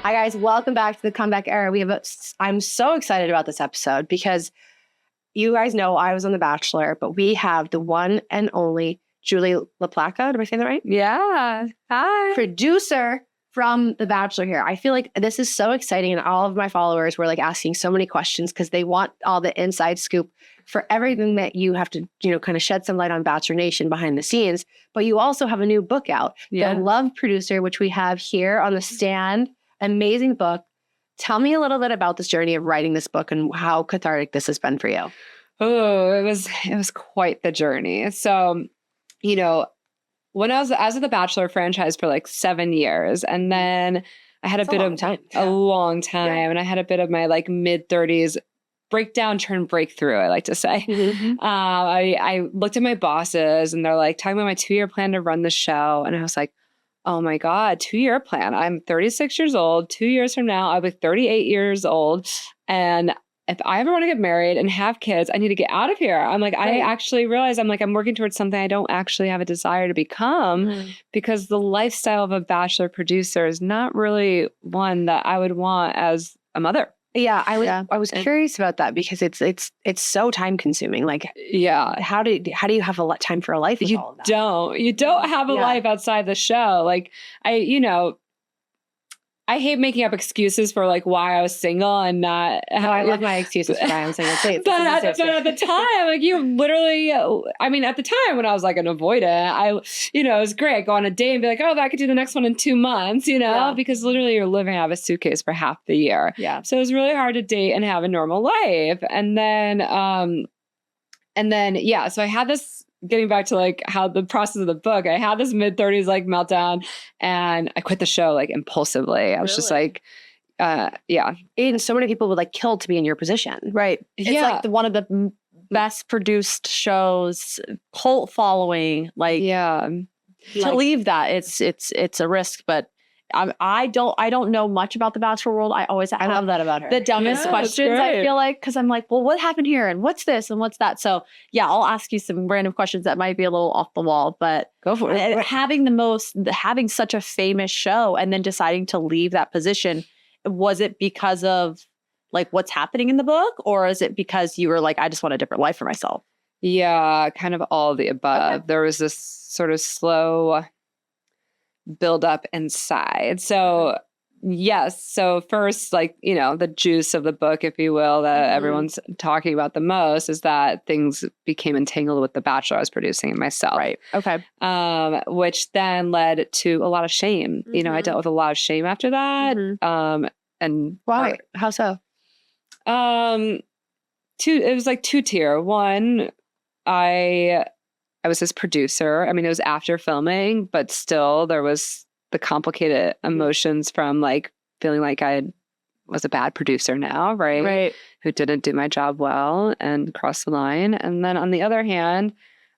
Hi guys, welcome back to the Comeback Era. I'm so excited about this episode because you guys know I was on The Bachelor, but we have the one and only Julie LaPlaca. Did I say that right? Yeah. Hi. Producer from The Bachelor here. I feel like this is so exciting, and all of my followers were like asking so many questions because they want all the inside scoop for everything that you have to, kind of shed some light on Bachelor Nation behind the scenes. But you also have a new book out, The Love Producer, which we have here on the stand. Amazing book. Tell me a little bit about this journey of writing this book and how cathartic this has been for you. Oh, it was quite the journey. So, when I was with the Bachelor franchise for like 7 years, and then I had a long time, and I had a bit of my like mid-30s breakdown, turn breakthrough, I like to say. Mm-hmm. I looked at my bosses, and they're like talking about my 2-year plan to run the show, and I was like, oh my God, 2-year plan. I'm 36 years old. 2 years from now, I'll be 38 years old. And if I ever want to get married and have kids, I need to get out of here. I'm like, I actually realize I'm working towards something I don't actually have a desire to become because the lifestyle of a Bachelor producer is not really one that I would want as a mother. Yeah, I was curious about that because it's so time consuming. Like, how do you have a time for a life with all of that? You don't have a life outside the show. Like I hate making up excuses for like why I was single and not. I love my excuses for why I'm single. But at the time, like at the time when I was like an avoidant, it was great. I'd go on a date and be like, oh, I could do the next one in 2 months, because literally you're living out of a suitcase for half the year. Yeah. So it was really hard to date and have a normal life. And then, so I had this. Getting back to like how the process of the book, I had this mid-30s like meltdown and I quit the show like impulsively. I was just like, And so many people would like kill to be in your position. Right. It's like one of the best produced shows, cult following. Like, to leave that, it's a risk, but I don't know much about the Bachelor world. I love that about her. The dumbest questions, I feel like, because I'm like, well, what happened here? And what's this? And what's that? So I'll ask you some random questions that might be a little off the wall, but go for it. Having such a famous show and then deciding to leave that position, was it because of like what's happening in the book? Or is it because you were like, I just want a different life for myself? Yeah, kind of all of the above. Okay. There was this sort of slow build up inside. So yes. So first, like, the juice of the book, if you will, that everyone's talking about the most is that things became entangled with the Bachelor I was producing and myself. Right. Okay. Which then led to a lot of shame. I dealt with a lot of shame after that. And why? How so? It was like 2-tier. One, I was his producer. I mean, it was after filming, but still there was the complicated emotions from like feeling like I was a bad producer now, right? Right. Who didn't do my job well and crossed the line. And then on the other hand,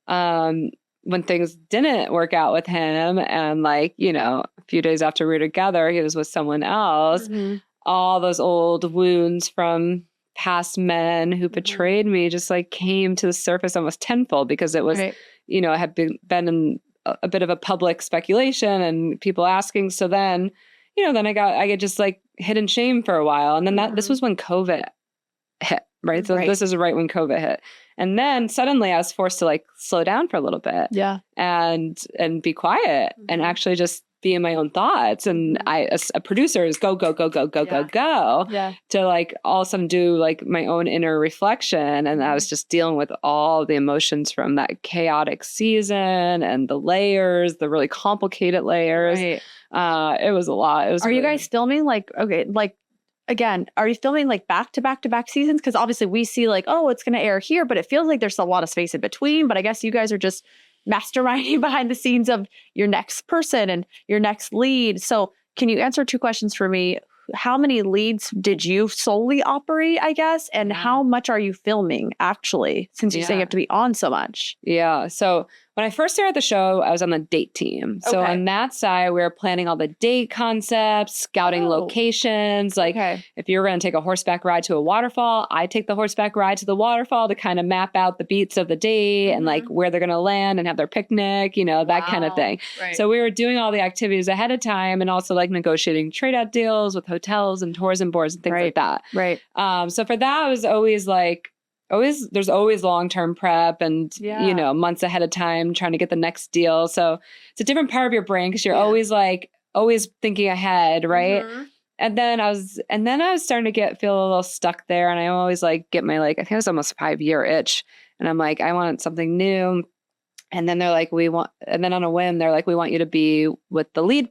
when things didn't work out with him and like, a few days after we were together, he was with someone else, all those old wounds from past men who betrayed me just like came to the surface almost tenfold because it was, it had been in a bit of a public speculation and people asking. So then, then I get just like hidden shame for a while. And then this was when COVID hit, right? So this is right when COVID hit. And then suddenly I was forced to like slow down for a little bit. Yeah. And be quiet and actually just be in my own thoughts. And a producer is go, go, go, go, go, go, go. Yeah. To like all of a sudden do like my own inner reflection. And I was just dealing with all the emotions from that chaotic season and the layers, the really complicated layers. Right. It was a lot. It was. Are you guys filming again, are you filming like back to back to back seasons? Because obviously we see like, oh, it's going to air here, but it feels like there's a lot of space in between. But I guess you guys are just masterminding behind the scenes of your next person and your next lead. So can you answer 2 questions for me? How many leads did you solely operate, I guess? And how much are you filming actually, since you say you have to be on so much? Yeah. So when I first started the show, I was on the date team. So Okay. on that side, we were planning all the date concepts, scouting locations. Like if you were going to take a horseback ride to a waterfall, I take the horseback ride to the waterfall to kind of map out the beats of the date and like where they're going to land and have their picnic, you know, that kind of thing. Right. So we were doing all the activities ahead of time and also like negotiating trade out deals with hotels and tourism boards and things like that. Right. So for that, it was always like, there's always long-term prep and, you know, months ahead of time trying to get the next deal. So it's a different part of your brain because you're always thinking ahead. Right. And then I was starting to feel a little stuck there. And I always like get my, like, I think it was almost a 5-year itch. And I'm like, I want something new. And then they're like, and then on a whim, they're like, we want you to be with the lead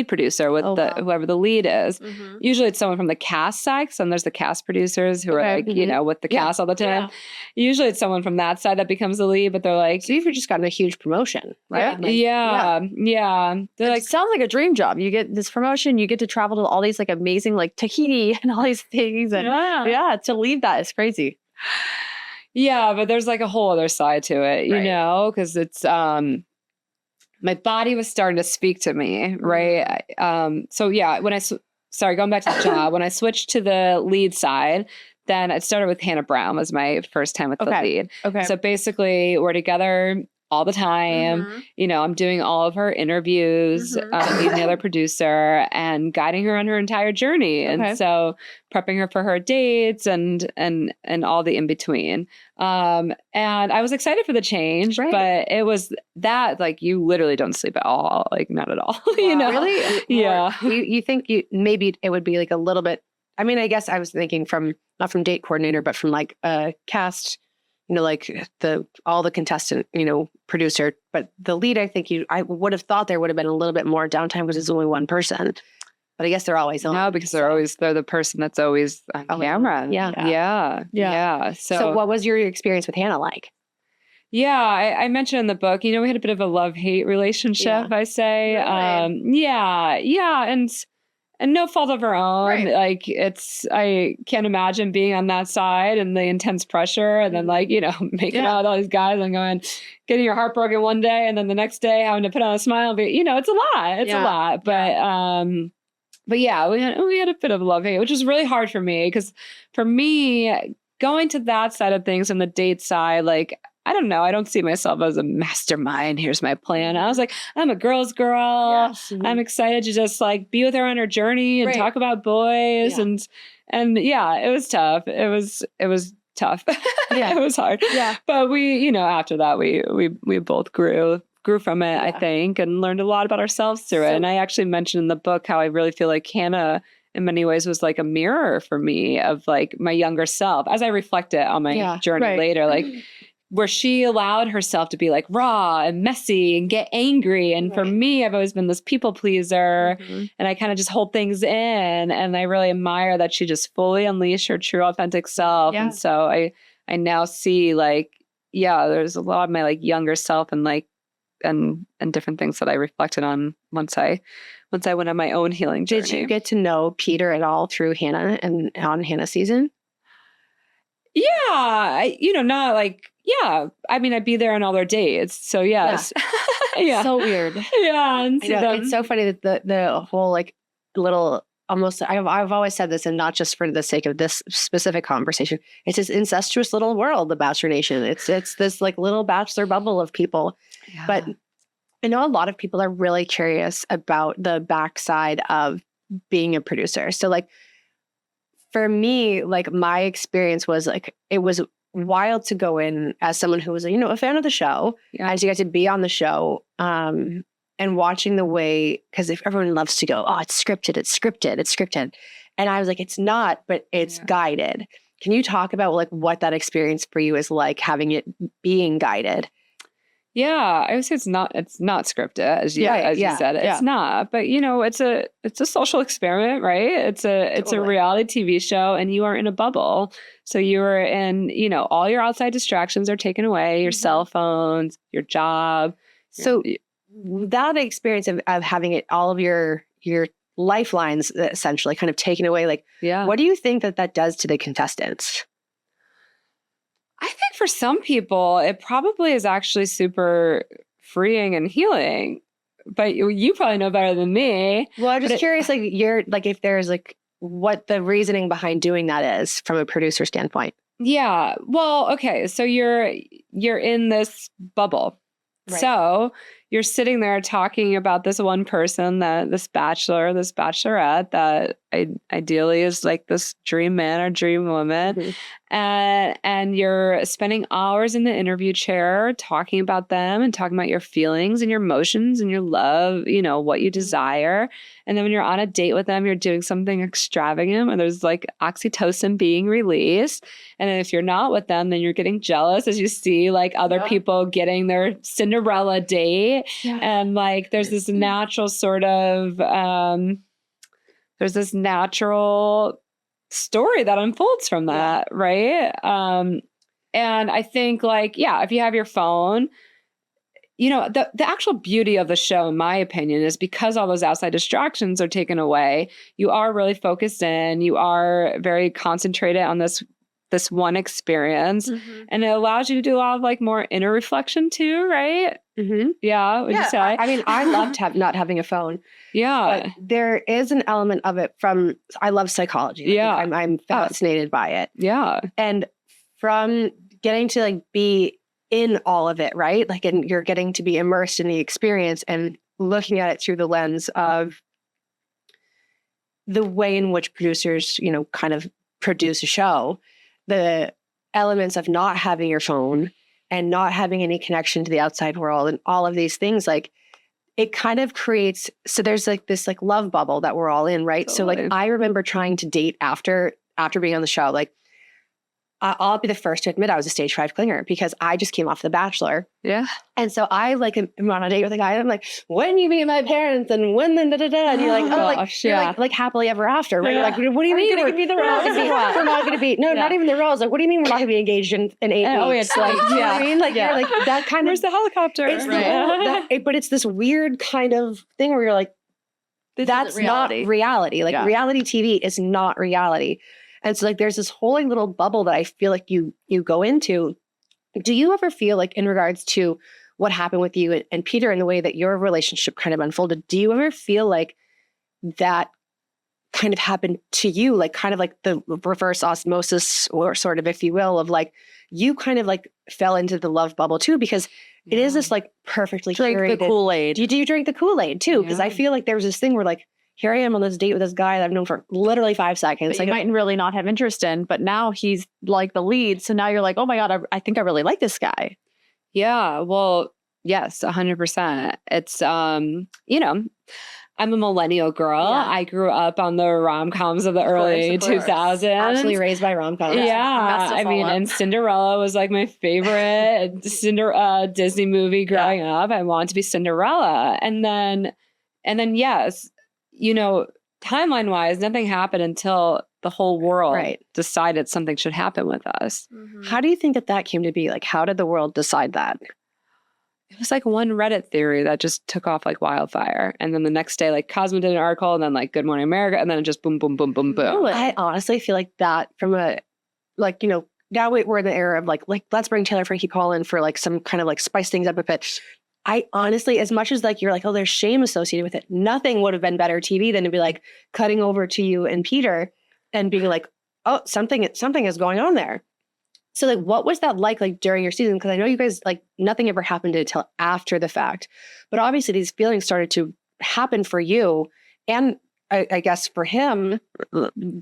producer with whoever the lead is. Usually it's someone from the cast side. So there's the cast producers who are like, you know, with the cast all the time. Usually it's someone from that side that becomes the lead, but they're like, So you've just gotten a huge promotion, right? Yeah. They're like, sounds like a dream job. You get this promotion, you get to travel to all these like amazing like Tahiti and all these things. And to leave that is crazy. Yeah, but there's like a whole other side to it, you know, because it's my body was starting to speak to me, right? So yeah, going back to the job, when I switched to the lead side, then it started with Hannah Brown was my first time with the lead. Okay. So basically we're together all the time. You know, I'm doing all of her interviews, being the other producer and guiding her on her entire journey. And so prepping her for her dates and all the in between. And I was excited for the change, but it was that like, you literally don't sleep at all. Like not at all, you know? Really? Yeah. You think maybe it would be like a little bit, I mean, I guess I was thinking not from date coordinator, but from like a cast, you know, like all the contestant, you know, producer, but the lead, I think I would have thought there would have been a little bit more downtime because there's only one person, but I guess they're always on. No, because they're the person that's always on camera. Yeah. So what was your experience with Hannah like? Yeah, I mentioned in the book, you know, we had a bit of a love-hate relationship, I say. Really? And no fault of her own. Right. Like I can't imagine being on that side and the intense pressure and then like, you know, making out with all these guys and getting your heart broken one day and then the next day having to put on a smile and be, you know, it's a lot. It's a lot. But yeah, we had a bit of love-hate, which was really hard for me because for me, going to that side of things on the date side, like, I don't know. I don't see myself as a mastermind. Here's my plan. I was like, I'm a girl's girl. Yes. I'm excited to just like be with her on her journey and talk about boys. And yeah, it was tough. It was tough. It was hard. Yeah. But we, you know, after that, we both grew from it, I think, and learned a lot about ourselves through it. And I actually mentioned in the book how I really feel like Hannah in many ways was like a mirror for me of like my younger self as I reflected on my journey later, like where she allowed herself to be like raw and messy and get angry. And for me, I've always been this people pleaser and I kind of just hold things in. And I really admire that she just fully unleashed her true authentic self. And so I now see like, there's a lot of my like younger self and like, and different things that I reflected on once I went on my own healing journey. Did you get to know Peter at all through Hannah and on Hannah's season? Yeah, not like, I mean, I'd be there on all their dates. So yes. So weird. Yeah. And I know, it's so funny that the whole like little almost, I've always said this and not just for the sake of this specific conversation, it's this incestuous little world, the Bachelor Nation. It's this like little bachelor bubble of people. Yeah. But I know a lot of people are really curious about the backside of being a producer. So like, for me, like my experience was like, it was wild to go in as someone who was, a fan of the show, as you get to be on the show and watching the way, because if everyone loves to go, oh, it's scripted. And I was like, it's not, but it's guided. Can you talk about like what that experience for you is like having it being guided? Yeah, I would say it's not scripted, as you said. It's not, but it's a social experiment, right? It's a reality TV show, and you are in a bubble. So you are in, all your outside distractions are taken away, your cell phones, your job. So that experience of having it, all of your lifelines essentially kind of taken away, like, what do you think that does to the contestants? I think for some people, it probably is actually super freeing and healing. But you probably know better than me. Well, I'm just curious, like you're like if there's like what the reasoning behind doing that is from a producer standpoint. Yeah. Well, okay. So you're in this bubble. Right. So you're sitting there talking about this one person, that this bachelor, this bachelorette that ideally is like this dream man or dream woman. Mhm. And you're spending hours in the interview chair talking about them and talking about your feelings and your emotions and your love, you know, what you desire. And then when you're on a date with them, you're doing something extravagant and there's like oxytocin being released. And then if you're not with them, then you're getting jealous as you see like other people getting their Cinderella date. Yeah. And like there's this natural sort of there's this natural story that unfolds from that, right? And I think like, yeah, if you have your phone, you know, the actual beauty of the show, in my opinion, is because all those outside distractions are taken away, you are really focused in, you are very concentrated on this one experience. And it allows you to do a lot of like more inner reflection too, right? Mm-hmm. Yeah. Would you say? I mean, I loved not having a phone. Yeah. But there is an element of it from, I love psychology. Like, Yeah. I'm fascinated by it. Yeah. And from getting to like be in all of it, right? Like, and you're getting to be immersed in the experience and looking at it through the lens of the way in which producers, you know, kind of produce a show, the elements of not having your phone and not having any connection to the outside world and all of these things, like it kind of creates, so there's like this like love bubble that we're all in, right? So like I remember trying to date after being on the show, like I'll be the first to admit I was a stage 5 clinger because I just came off The Bachelor. Yeah. And so I like am on a date with a guy and I'm like, when you meet my parents and when then da-da-da. And you're like, oh, like, gosh, you're yeah. like happily ever after, right? You're like, what do you mean? gonna give me the rose? We're not going to be, no, not even the rose. Like, what do you mean we're not going to be engaged in 8 Oh, weeks? it's Like, you know what I mean? Like, Yeah. you're like, that kind Where's of, the helicopter? it's the Right. whole, but it's this weird kind of thing where you're like, that's not reality. Like reality TV is not reality. And so like there's this whole like little bubble that I feel like you go into. Do you ever feel like in regards to what happened with you and Peter and the way that your relationship kind of unfolded, do you ever feel like that kind of happened to you? Like kind of like the reverse osmosis or sort of, if you will, of like you kind of like fell into the love bubble too, because it is this like perfectly Drink curated. the Kool-Aid. Do you drink the Kool-Aid too? Because I feel like there was this thing where like, here I am on this date with this guy that I've known for literally 5 seconds. But Like, you might really not have interest in, but now he's like the lead. So now you're like, oh my God, I think I really like this guy. Yeah. Well, yes, 100%. It's, you know, I'm a millennial girl. Yeah. I grew up on the rom-coms of the early of course. 2000s. absolutely raised by rom-coms. Yeah. Messed us I mean, all up. and Cinderella was like my favorite Disney movie growing up. I wanted to be Cinderella. And then yes, you know, timeline wise, nothing happened until the whole world decided something should happen with us. How do you think that came to be? Like, how did the world decide that? It was like one Reddit theory that just took off like wildfire. And then the next day, like Cosmo did an article and then like Good Morning America. And then it just boom, boom, boom, boom, boom. I honestly feel like that from a, like, you know, now we're in the era of like let's bring Taylor Frankie Paul in for like some kind of like spice things up a bit. I honestly, as much as like you're like, oh, there's shame associated with it, nothing would have been better TV than to be like cutting over to you and Peter and being like, oh, something is going on there. So like, what was that like during your season? Because I know you guys like nothing ever happened until after the fact, but obviously these feelings started to happen for you and I guess for him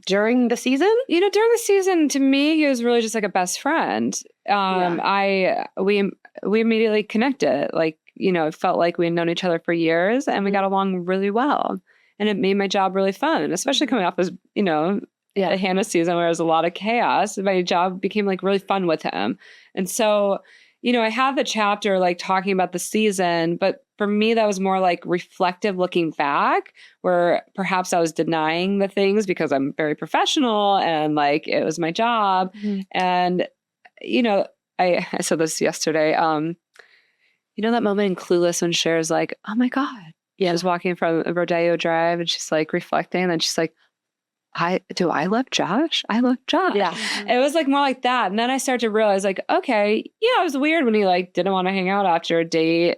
during the season. You know, during the season, to me, he was really just like a best friend. We immediately connected. Like, you know, it felt like we had known each other for years and we got along really well. And it made my job really fun, especially coming off as, you know, the Hannah season where there was a lot of chaos. My job became like really fun with him. And so, you know, I have the chapter like talking about the season, but for me, that was more like reflective looking back where perhaps I was denying the things because I'm very professional and like it was my job. And, you know, I said this yesterday. You know, that moment in Clueless when Cher's like, oh my God. Yeah. She's walking from Rodeo Drive and she's like reflecting and then she's like, do I love Josh? I love Josh. Yeah. It was like more like that. And then I started to realize like, okay, yeah, it was weird when he like didn't want to hang out after a date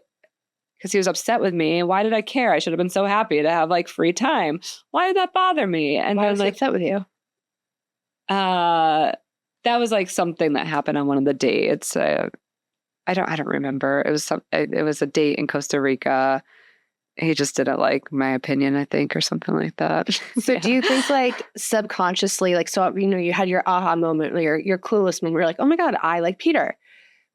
because he was upset with me. Why did I care? I should have been so happy to have like free time. Why did that bother me? And Why then was he like, upset with you? that was like something that happened on one of the dates. I don't remember. It was a date in Costa Rica. He just didn't like my opinion, I think, or something like that. So do you think like subconsciously, like, so, you had your aha moment, your clueless moment, you're like, oh my God, I like Peter.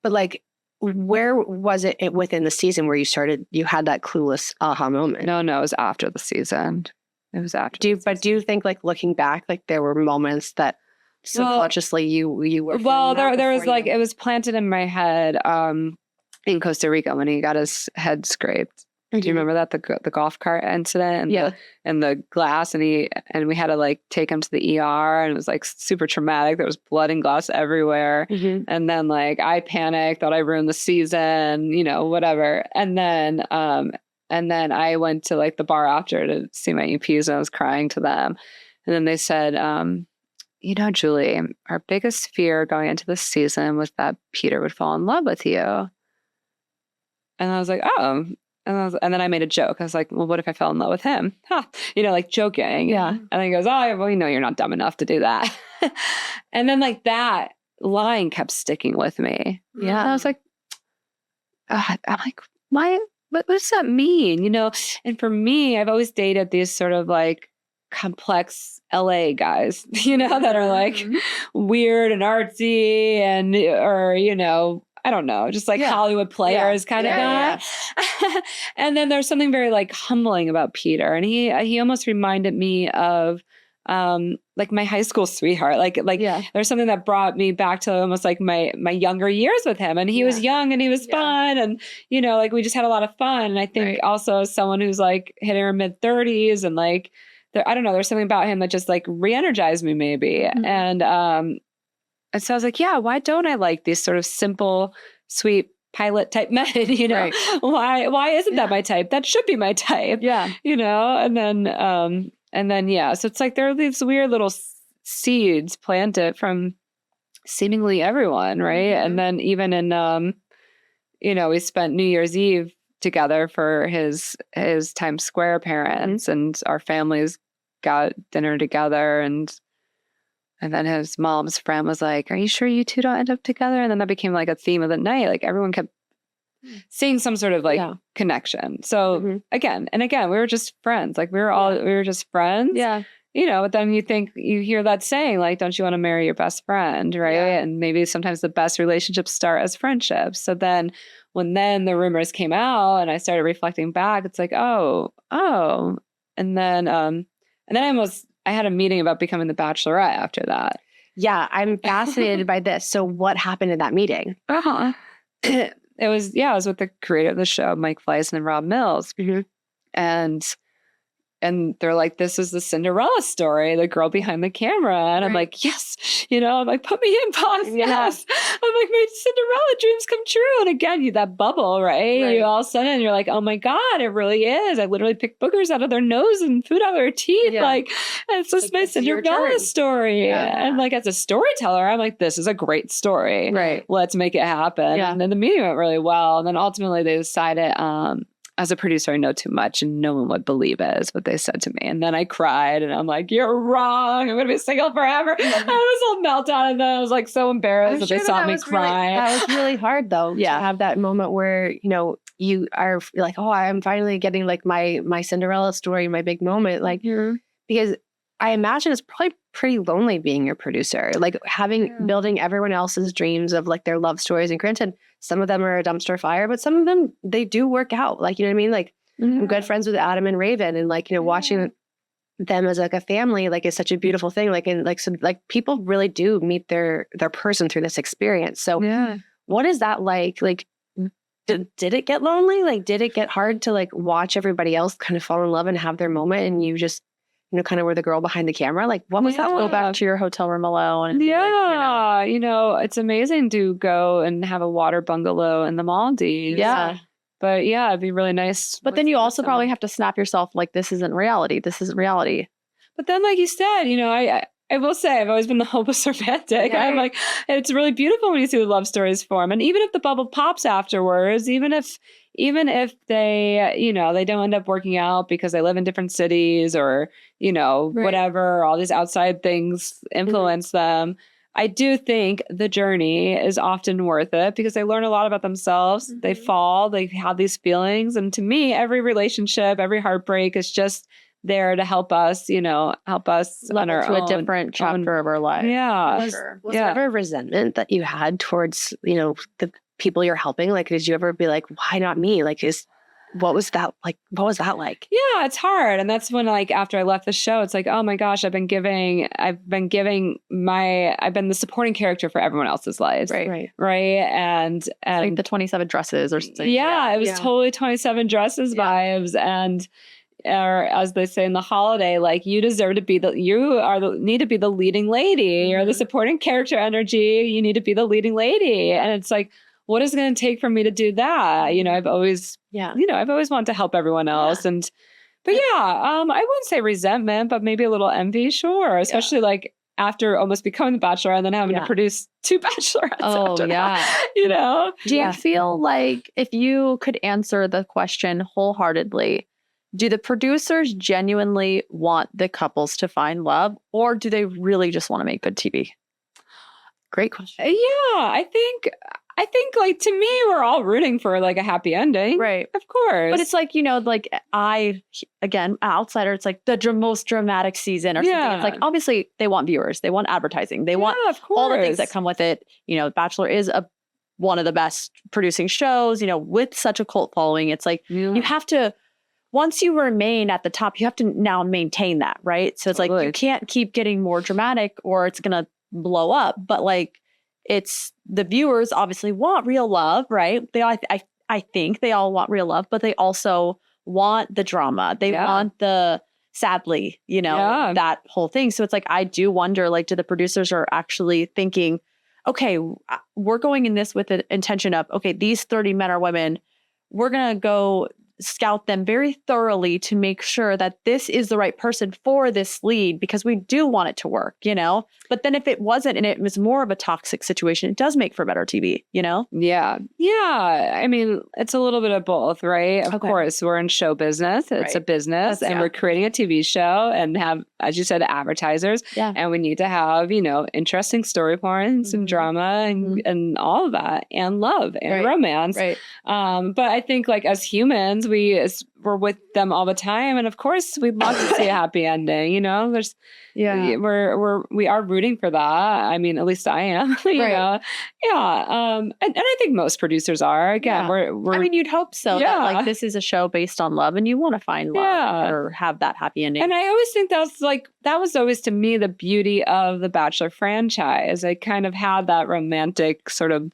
But like, where was it within the season where you had that clueless aha moment? No, it was after the season. It was after. Do you think like looking back, like there were moments that subconsciously you were Well, feeling that there was before like, it was planted in my head in Costa Rica when he got his head scraped. Do you remember that the golf cart incident and the glass and we had to like take him to the ER and it was like super traumatic. There was blood and glass everywhere. And then like I panicked, thought I ruined the season, whatever. And then I went to like the bar after to see my EPs and I was crying to them. And then they said, Julie, our biggest fear going into this season was that Peter would fall in love with you. And I was like, oh. And then I made a joke. I was like, well, what if I fell in love with him? Like joking. Yeah. And then he goes, oh, well, you're not dumb enough to do that. And then like that line kept sticking with me. Yeah. And I was like, I'm like, why? What does that mean? And for me, I've always dated these sort of like complex LA guys, that are like weird and artsy and, or, I don't know, just like Hollywood players kind of guy. Yeah. And then there's something very like humbling about Peter. And he almost reminded me of like my high school sweetheart. Like there's something that brought me back to almost like my younger years with him. And he was young and he was fun. And, like we just had a lot of fun. And I think also as someone who's like hitting her mid 30s and like, I don't know, there's something about him that just like re-energized me maybe. And so I was like, yeah, why don't I like these sort of simple, sweet pilot type men, Right. Why isn't that my type? That should be my type. Yeah. And then, yeah. So it's like there are these weird little seeds planted from seemingly everyone, right? And then even in, we spent New Year's Eve together for his Times Square parents and our families got dinner together and then his mom's friend was like, are you sure you two don't end up together? And then that became like a theme of the night. Like everyone kept seeing some sort of like connection. So again, we were just friends. Like we were just friends. Yeah. But then you hear that saying, like, don't you want to marry your best friend? Right. Yeah. And maybe sometimes the best relationships start as friendships. So then when the rumors came out and I started reflecting back, it's like, oh. And then I had a meeting about becoming the Bachelorette after that. Yeah, I'm fascinated by this. So what happened in that meeting? It was with the creator of the show, Mike Fleiss and Rob Mills. And they're like, this is the Cinderella story, the girl behind the camera. And I'm like, yes, I'm like, put me in, boss. Yes. I'm like, my Cinderella dreams come true. And again, that bubble, right? You all of a sudden, you're like, oh my God, it really is. I literally picked boogers out of their nose and food out of their teeth. Yeah. Like, it's just my Cinderella story. Yeah. And like, as a storyteller, I'm like, this is a great story. Right. Let's make it happen. Yeah. And then the meeting went really well. And then ultimately they decided, as a producer, I know too much and no one would believe it, is what they said to me. And then I cried and I'm like, you're wrong. I'm going to be single forever. I was all meltdown. And then I was like so embarrassed that they saw me cry. That was really hard though. To have that moment where, you are like, oh, I'm finally getting like my Cinderella story, my big moment. Like, because I imagine it's probably pretty lonely being your producer, like building everyone else's dreams of like their love stories. And granted, some of them are a dumpster fire, but some of them, they do work out. Like, you know what I mean? Like I'm good friends with Adam and Raven and like, watching them as like a family, like is such a beautiful thing. Like, and like, so like people really do meet their person through this experience. So what is that like? Like, did it get lonely? Like, did it get hard to like watch everybody else kind of fall in love and have their moment and you just, kind of were the girl behind the camera? Like, what was that? Go back to your hotel room alone. And it's amazing to go and have a water bungalow in the Maldives. Yeah. But yeah, it'd be really nice. But then you also probably have to snap yourself like, this isn't reality. This isn't reality. But then, like you said, I will say I've always been the hopeless romantic. Right. I'm like, it's really beautiful when you see the love stories form. And even if the bubble pops afterwards, even if they, they don't end up working out because they live in different cities or, whatever, all these outside things influence them. I do think the journey is often worth it because they learn a lot about themselves. They fall, they have these feelings. And to me, every relationship, every heartbreak is just there to help us, help us on Level our to own. a different chapter of our life. Yeah. Was there ever resentment that you had towards, the people you're helping? Like, did you ever be like, why not me? Like, what was that like? Yeah, it's hard. And that's when, like, after I left the show, it's like, oh my gosh, I've been the supporting character for everyone else's lives. Right. And Like the 27 dresses or something. Yeah, it was totally 27 dresses vibes. And, or as they say in the holiday, like, you deserve to be need to be the leading lady. You're the supporting character energy. You need to be the leading lady. And it's like, what is it going to take for me to do that? I've always wanted to help everyone else. But I wouldn't say resentment, but maybe a little envy. Sure. Especially like after almost becoming the Bachelor and then having to produce 2 Bachelorettes. Oh, after yeah. that, Do you feel like if you could answer the question wholeheartedly, do the producers genuinely want the couples to find love, or do they really just want to make good TV? Great question. Yeah, I think like, to me, we're all rooting for like a happy ending. Right. Of course. But it's like, again, outsider, it's like the most dramatic season or something. It's like, obviously they want viewers, they want advertising, they want of course. all the things that come with it. Bachelor is one of the best producing shows, with such a cult following. It's like, you have to, once you remain at the top, you have to now maintain that, right? So it's like, you can't keep getting more dramatic or it's going to blow up. But like, it's the viewers obviously want real love, right? I think they all want real love, but they also want the drama. They want the, sadly, that whole thing. So it's like, I do wonder, like, do the producers are actually thinking, okay, we're going in this with the intention of, okay, these 30 men or women, we're going to go scout them very thoroughly to make sure that this is the right person for this lead because we do want it to work, But then if it wasn't and it was more of a toxic situation, it does make for better TV, Yeah. I mean, it's a little bit of both, right? Of course, we're in show business. It's a business and we're creating a TV show and have, as you said, advertisers. Yeah. And we need to have, interesting story points and drama and all of that and love and romance. Right. But I think like as humans, we're with them all the time. And of course we'd love to see a happy ending, we are rooting for that. I mean, at least I am, you know? Yeah. And I think most producers are. Again, we're I mean, you'd hope so. Yeah. That, like, this is a show based on love and you want to find love or have that happy ending. And I always think that was always to me the beauty of the Bachelor franchise. I kind of had that romantic sort of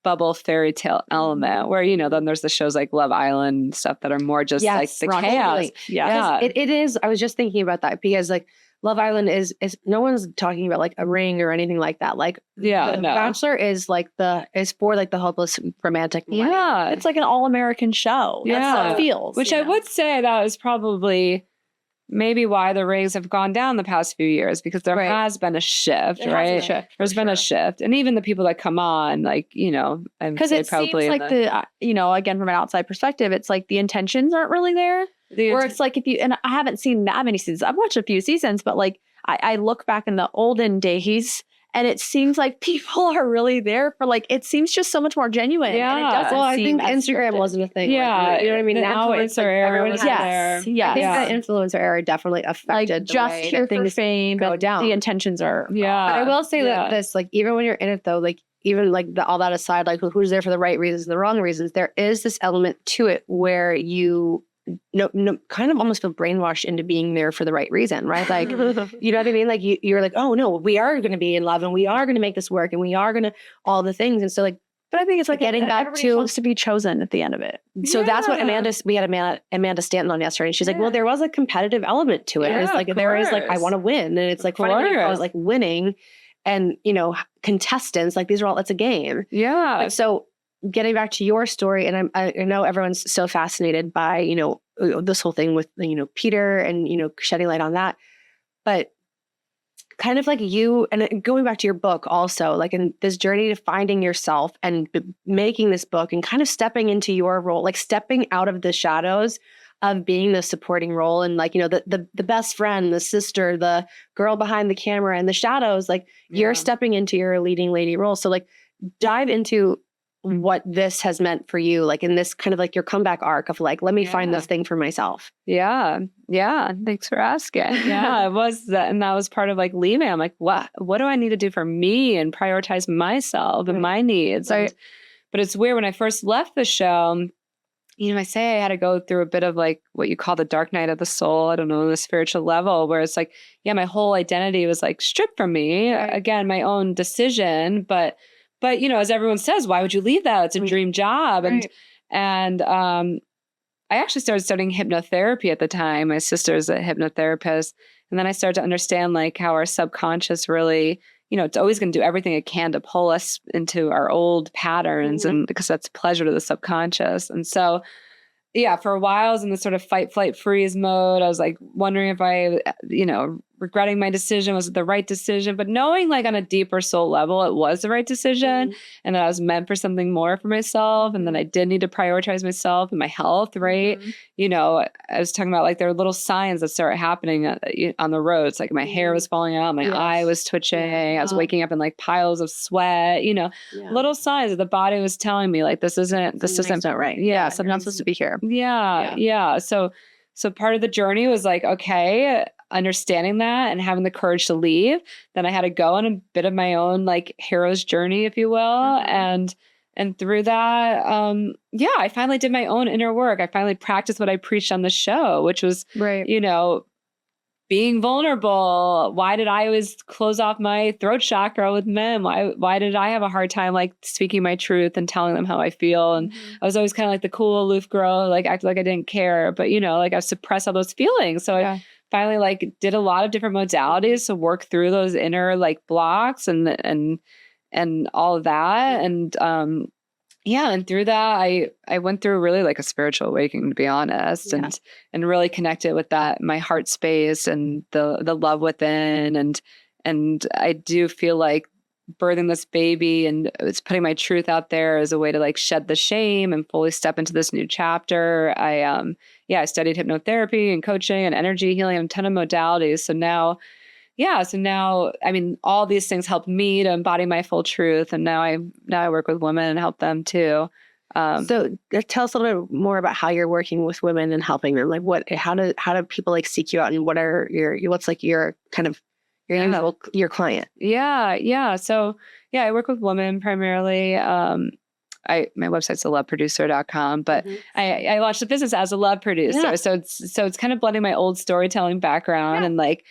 bubble fairy tale element where, then there's the shows like Love Island and stuff that are more just like the chaos. Yeah. It is. I was just thinking about that because like Love Island is no one's talking about like a ring or anything like that. Like Bachelor is for like the hopeless romantic. Yeah. It's like an all-American show. Yeah. That's how it feels. Which I would say that is probably maybe why the ratings have gone down the past few years because there has been a shift, right? There's been a shift. And even the people that come on, like, because it seems like again, from an outside perspective, it's like the intentions aren't really there. Where it's like and I haven't seen that many seasons. I've watched a few seasons, but like I look back in the olden days and it seems like people are really there for like, it seems just so much more genuine. Yeah. And it doesn't I think Instagram scripted. wasn't a thing. Yeah. Like, you know what I mean? Now it's like everyone was has there. Yes. I think the influencer era definitely affected Like the just way here that for things fame, go but down. the intentions are. Yeah. But I will say that this, like, even when you're in it though, like even like all that aside, like who's there for the right reasons, the wrong reasons, there is this element to it where you kind of almost feel brainwashed into being there for the right reason, right? Like, you know what I mean? Like you're like, oh no, we are going to be in love and we are going to make this work and we are going to all the things. And so like, but I think it's like getting back to wants to be chosen at the end of it. So that's what we had Amanda Stanton on yesterday. And she's like, well, there was a competitive element to it. Yeah, it's like, there is like, I want to win. And it's like, funny when you call it like winning and, contestants, like these are all, it's a game. Yeah. Like, so getting back to your story, and I know everyone's so fascinated by, this whole thing with, Peter and, shedding light on that. but kind of like you, and going back to your book also, like in this journey to finding yourself and making this book and kind of stepping into your role, like stepping out of the shadows of being the supporting role and like, the best friend, the sister, the girl behind the camera and the shadows, like you're stepping into your leading lady role. So like dive into what this has meant for you, like in this kind of like your comeback arc of like, let me find this thing for myself. Yeah. Thanks for asking. Yeah, it was that. And that was part of like leaving. I'm like, what do I need to do for me and prioritize myself and my needs? Right. But it's weird when I first left the show, I say I had to go through a bit of like what you call the dark night of the soul. I don't know, on the spiritual level, where it's like, my whole identity was like stripped from me. Right. Again, my own decision, but as everyone says, why would you leave that? It's a dream job. Right. And I actually started studying hypnotherapy at the time. My sister's a hypnotherapist. And then I started to understand like how our subconscious really, it's always going to do everything it can to pull us into our old patterns. And because that's pleasure to the subconscious. And so, for a while I was in this sort of fight, flight, freeze mode. I was like wondering if I, regretting my decision, was it the right decision? But knowing like on a deeper soul level, it was the right decision and that I was meant for something more for myself. And then I did need to prioritize myself and my health, right? I was talking about like there were little signs that started happening on the roads. Like my hair was falling out, my eye was twitching. I was waking up in like piles of sweat, little signs that the body was telling me like, this isn't right. Yeah. I'm not supposed to be here. Yeah. So part of the journey was like, okay, understanding that and having the courage to leave. Then I had to go on a bit of my own like hero's journey, if you will. And through that, I finally did my own inner work. I finally practiced what I preached on the show, which was, being vulnerable. Why did I always close off my throat chakra with men? Why did I have a hard time like speaking my truth and telling them how I feel? And I was always kind of like the cool aloof girl, like acted like I didn't care, but like I suppressed all those feelings. So I finally like did a lot of different modalities to work through those inner like blocks and all of that. And and through that, I went through really like a spiritual awakening, to be honest, and really connected with that, my heart space and the love within. And I do feel like birthing this baby and it's putting my truth out there as a way to like shed the shame and fully step into this new chapter. I studied hypnotherapy and coaching and energy healing and a ton of modalities. So now, I mean, all these things helped me to embody my full truth. And now I work with women and help them too. So tell us a little bit more about how you're working with women and helping them. Like how do people like seek you out and what's like your kind of your client? Yeah. So I work with women primarily. My website's theloveproducer.com, but I launched the business as a love producer. Yeah. So it's kind of blending my old storytelling background and like,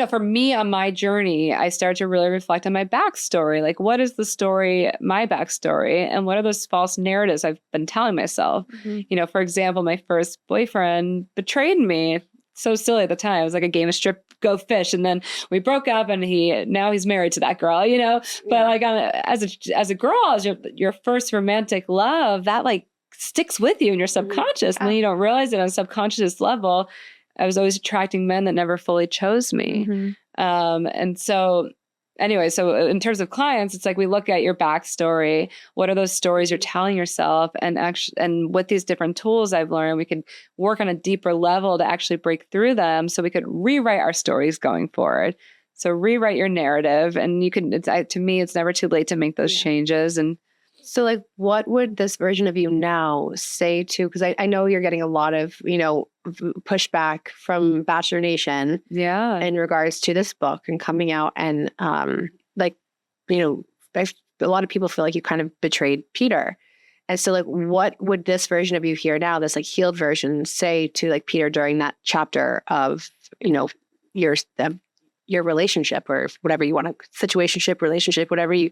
for me on my journey, I started to really reflect on my backstory. Like, what is the story, my backstory, and what are those false narratives I've been telling myself? For example, my first boyfriend betrayed me. So silly at the time. It was like a game of strip, go fish. And then we broke up and now he's married to that girl, but like as a girl, as your first romantic love, that like sticks with you in your subconscious. And then you don't realize it on a subconscious level. I was always attracting men that never fully chose me. And so anyway, so in terms of clients, it's like we look at your backstory. What are those stories you're telling yourself? And with these different tools I've learned, we can work on a deeper level to actually break through them so we could rewrite our stories going forward. So rewrite your narrative. And to me, it's never too late to make those changes. And so like, what would this version of you now say to, because I know you're getting a lot of, pushback from Bachelor Nation in regards to this book and coming out and a lot of people feel like you kind of betrayed Peter. And so like, what would this version of you here now, this like healed version, say to like Peter during that chapter of, your relationship or whatever you want to, situationship, relationship, whatever you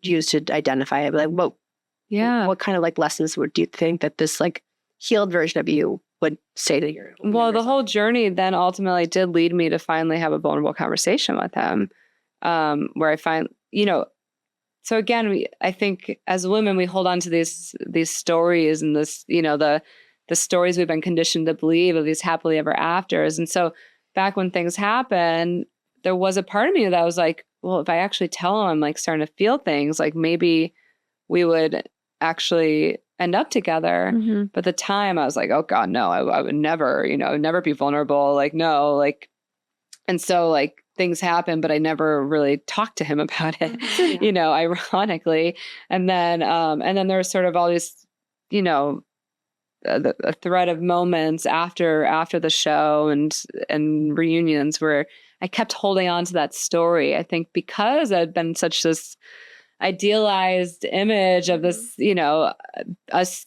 use to identify it. Like, what kind of like lessons do you think that this like healed version of you would say to your the whole journey then ultimately did lead me to finally have a vulnerable conversation with him, where I find, so again, I think as women, we hold on to these stories and this, the stories we've been conditioned to believe of these happily ever afters. And so back when things happened, there was a part of me that was like, well, if I actually tell him I'm like starting to feel things, like maybe we would actually end up together. Mm-hmm. But at the time I was like, oh God, no, I would never, never be vulnerable. Like, no, like, and so like things happened, but I never really talked to him about it, ironically. And then there was sort of all these, a thread of moments after the show and reunions where I kept holding on to that story. I think because I'd been such this idealized image of this, us.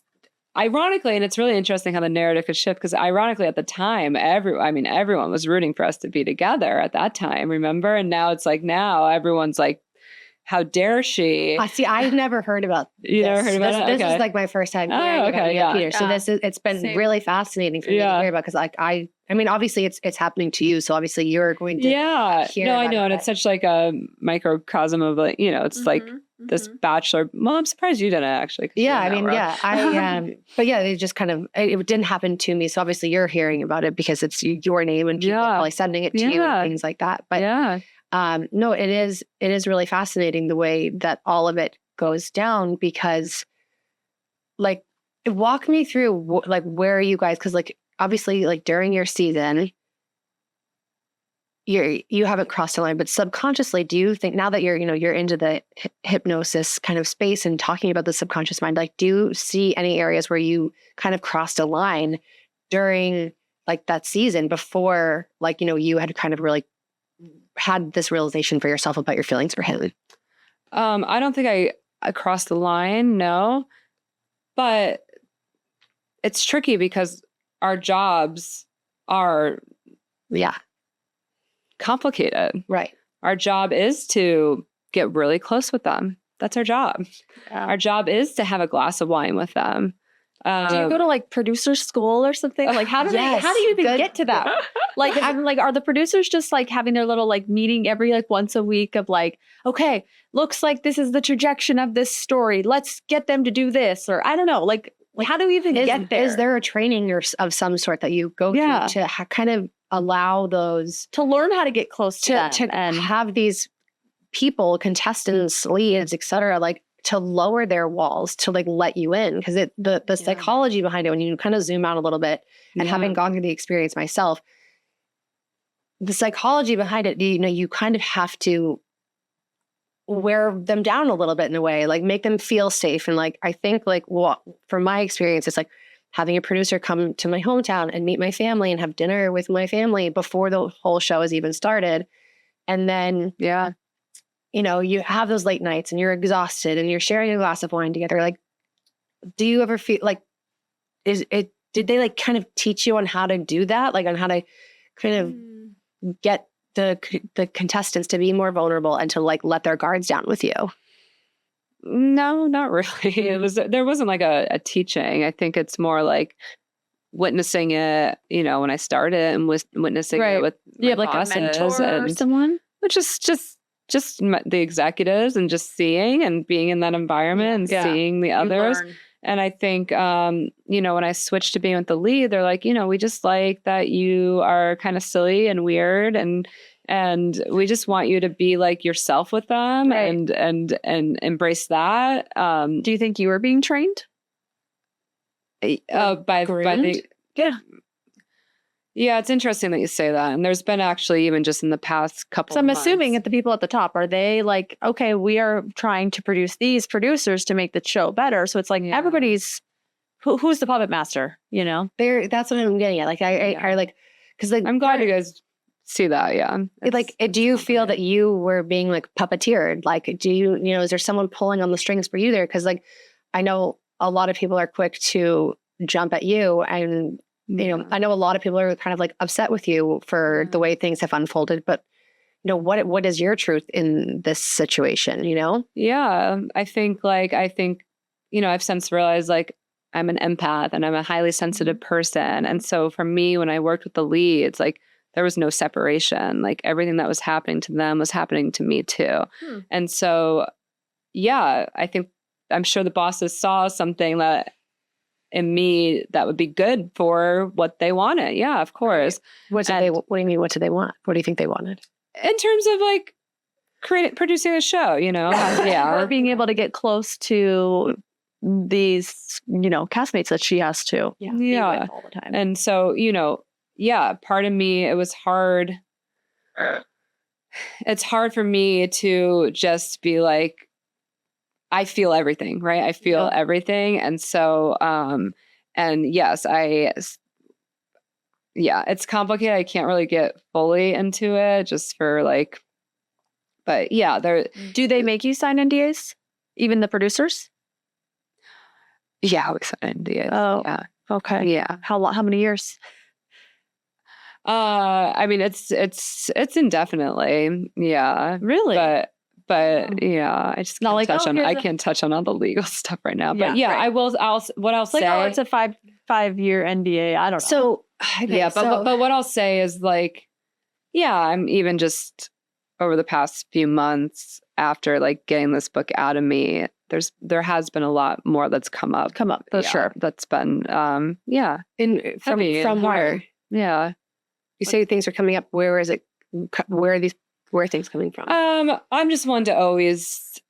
Ironically, and it's really interesting how the narrative could shift because ironically at the time, everyone was rooting for us to be together at that time, remember? And now it's like now everyone's like, how dare she? See, I've never heard about You never heard about it? This is like my first time hearing about you and Peter. So it's been really fascinating for me to hear about because like I mean, obviously it's happening to you. So obviously you're going to hear no, about I know. it. And it's such like a microcosm of like, it's like this Bachelor. Well, I'm surprised you didn't actually. Yeah, I mean, but yeah, it just kind of, it didn't happen to me. So obviously you're hearing about it because it's your name and people are probably sending it to you and things like that. But no, it is really fascinating the way that all of it goes down because like, walk me through like, where are you guys? Cause like, obviously like during your season, you haven't crossed the line, but subconsciously, do you think now that you're into the hypnosis kind of space and talking about the subconscious mind, like, do you see any areas where you kind of crossed a line during like that season before, like, you had kind of really had this realization for yourself about your feelings for him? I don't think I crossed the line, no, but it's tricky because our jobs are complicated. Right. Our job is to get really close with them. That's our job. Yeah. Our job is to have a glass of wine with them. Do you go to like producer school or something? Like how do you even get to that? Like I'm like, are the producers just like having their little like meeting every like once a week of like, okay, looks like this is the trajectory of this story. Let's get them to do this. Or I don't know, like how do we even get there? Is there a training of some sort that you go through to kind of allow those to learn how to get close to and have these people, contestants, leads, etc., like to lower their walls to like let you in? Because the psychology behind it, when you kind of zoom out a little bit, and having gone through the experience myself, the psychology behind it, you kind of have to wear them down a little bit in a way, like make them feel safe. And like I think like from my experience, it's like having a producer come to my hometown and meet my family and have dinner with my family before the whole show has even started. And then, you have those late nights and you're exhausted and you're sharing a glass of wine together. Like, do you ever feel like, did they like kind of teach you on how to do that? Like on how to kind of get the contestants to be more vulnerable and to like let their guards down with you? No, not really. There wasn't like a teaching. I think it's more like witnessing it, when I started and was witnessing it with my bosses, like a mentor or someone, which is just the executives and just seeing and being in that environment and seeing the others. And I think, when I switched to being with the lead, they're like, we just like that you are kind of silly and weird and we just want you to be like yourself with them and embrace that. Do you think you were being trained? By the Yeah, it's interesting that you say that. And there's been actually even just in the past couple of months. So I'm assuming that the people at the top, are they like, okay, we are trying to produce these producers to make the show better. So it's like everybody's, who's the puppet master, That's what I'm getting at. Like I like, because like I'm glad you guys see that. Yeah. Like, do you feel that you were being like puppeteered? Like, do you, is there someone pulling on the strings for you there? Because like, I know a lot of people are quick to jump at you and, I know a lot of people are kind of like upset with you for the way things have unfolded, but what is your truth in this situation, Yeah, I think I've since realized like I'm an empath and I'm a highly sensitive person. And so for me, when I worked with the leads, like there was no separation, like everything that was happening to them was happening to me too. And so, I'm sure the bosses saw something that in me that would be good for what they wanted. Yeah, of course. What do you mean? What do they want? What do you think they wanted? In terms of like producing a show, yeah. Or being able to get close to these, castmates that she has to be with all the time. And so, part of me, it was hard. It's hard for me to just be like, I feel everything, right? I feel everything. And so, and yes, it's complicated. I can't really get fully into it just for like, but yeah, do they make you sign NDAs? Even the producers? Yeah, we sign NDAs. Oh, yeah. Okay. Yeah. How many years? I mean, it's indefinitely. Yeah. Really? But yeah, I just Not can't like, touch on. I can't touch on all the legal stuff right now. But yeah, right. I will. What I'll say. Like, it's a 5-year NDA. I don't know. So but what I'll say is like, yeah, I'm even just over the past few months after like getting this book out of me, there has been a lot more that's come up for sure. That's been from where? Yeah. You say things are coming up. Where is it? Where are things coming from? I'm just one to always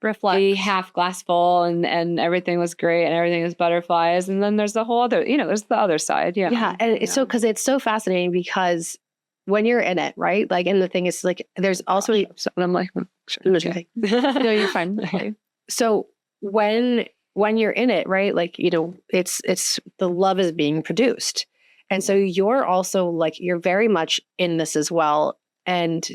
reflect, be half glass full, and everything was great and everything is butterflies, and then there's the whole other, there's the other side. Yeah, and it's so because it's so fascinating because when you're in it, right? Like, and the thing is, like, there's also, and I'm like, sure, okay. No, you're fine. Okay. So when you're in it, right? Like, it's the love is being produced. And so you're also like, you're very much in this as well. And,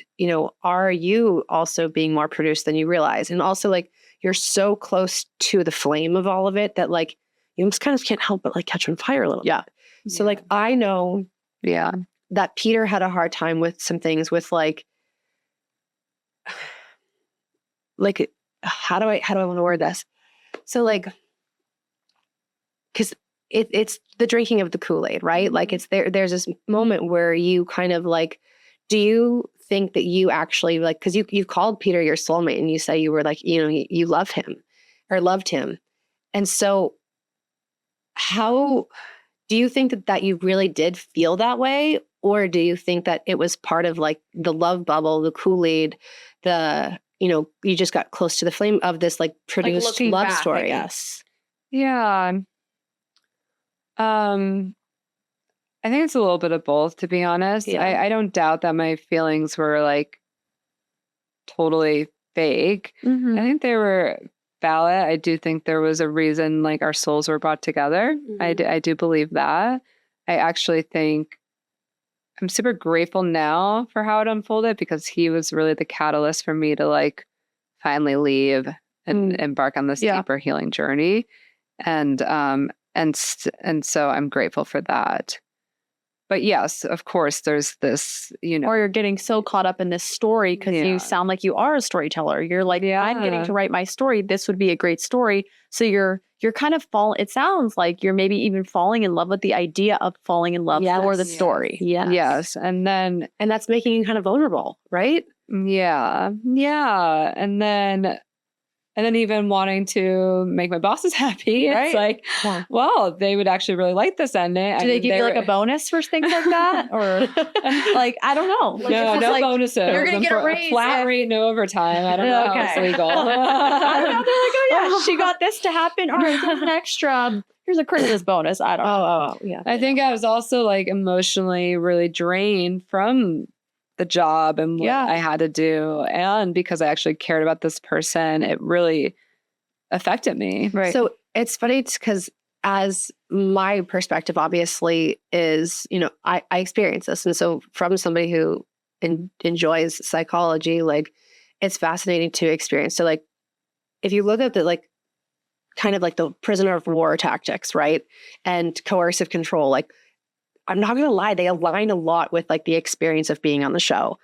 are you also being more produced than you realize? And also like, you're so close to the flame of all of it that like, you just kind of can't help but like catch on fire a little bit. So like, I know that Peter had a hard time with some things with like, how do I want to word this? So like, because it's the drinking of the Kool-Aid, right? Like it's there's this moment where you kind of like, do you think that you actually like, because you called Peter your soulmate and you say you were like, you love him or loved him. And so how do you think that you really did feel that way? Or do you think that it was part of like the love bubble, the Kool-Aid, you just got close to the flame of this like produced love story? Yes. Yeah. I think it's a little bit of both, to be honest. Yeah. I don't doubt that my feelings were like totally fake. Mm-hmm. I think they were valid. I do think there was a reason like our souls were brought together. Mm-hmm. I do believe that. I actually think I'm super grateful now for how it unfolded because he was really the catalyst for me to like finally leave and embark on this deeper healing journey. And so I'm grateful for that. But yes, of course, there's this, Or you're getting so caught up in this story because you sound like you are a storyteller. You're like, I'm getting to write my story. This would be a great story. So you're kind of it sounds like you're maybe even falling in love with the idea of falling in love for the story. Yes. And that's making you kind of vulnerable, right? Yeah. And then even wanting to make my bosses happy. It's like, well, they would actually really like this ending. Do they give you like a bonus for things like that? Or like, I don't know. Like, no like, bonuses. You're going to get a raise. Flat rate, no overtime. I don't know how it's legal. I don't know. They're like, oh yeah, she got this to happen. All right, there's an extra. Here's a Christmas bonus. I don't know. Oh, yeah. I think I was also like emotionally really drained from the job and what I had to do. And because I actually cared about this person, it really affected me. Right. So it's funny because as my perspective obviously is, I experience this. And so from somebody who enjoys psychology, like it's fascinating to experience. So like, if you look at the like, kind of like the prisoner of war tactics, right? And coercive control, like, I'm not going to lie, they align a lot with like the experience of being on the show.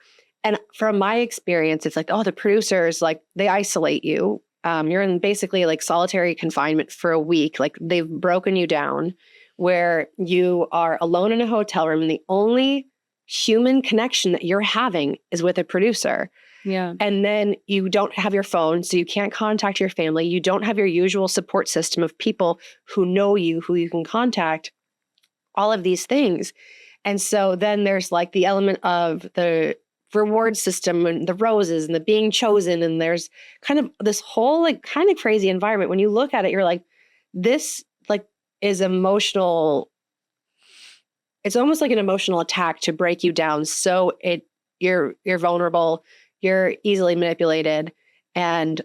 And from my experience, it's like, the producers, like they isolate you. You're in basically like solitary confinement for a week. Like they've broken you down where you are alone in a hotel room. And the only human connection that you're having is with a producer. Yeah. And then you don't have your phone, so you can't contact your family. You don't have your usual support system of people who know you, who you can contact, all of these things. And so then there's like the element of the reward system and the roses and the being chosen. And there's kind of this whole like kind of crazy environment. When you look at it, you're like, this like is emotional. It's almost like an emotional attack to break you down. So you're vulnerable, you're easily manipulated, and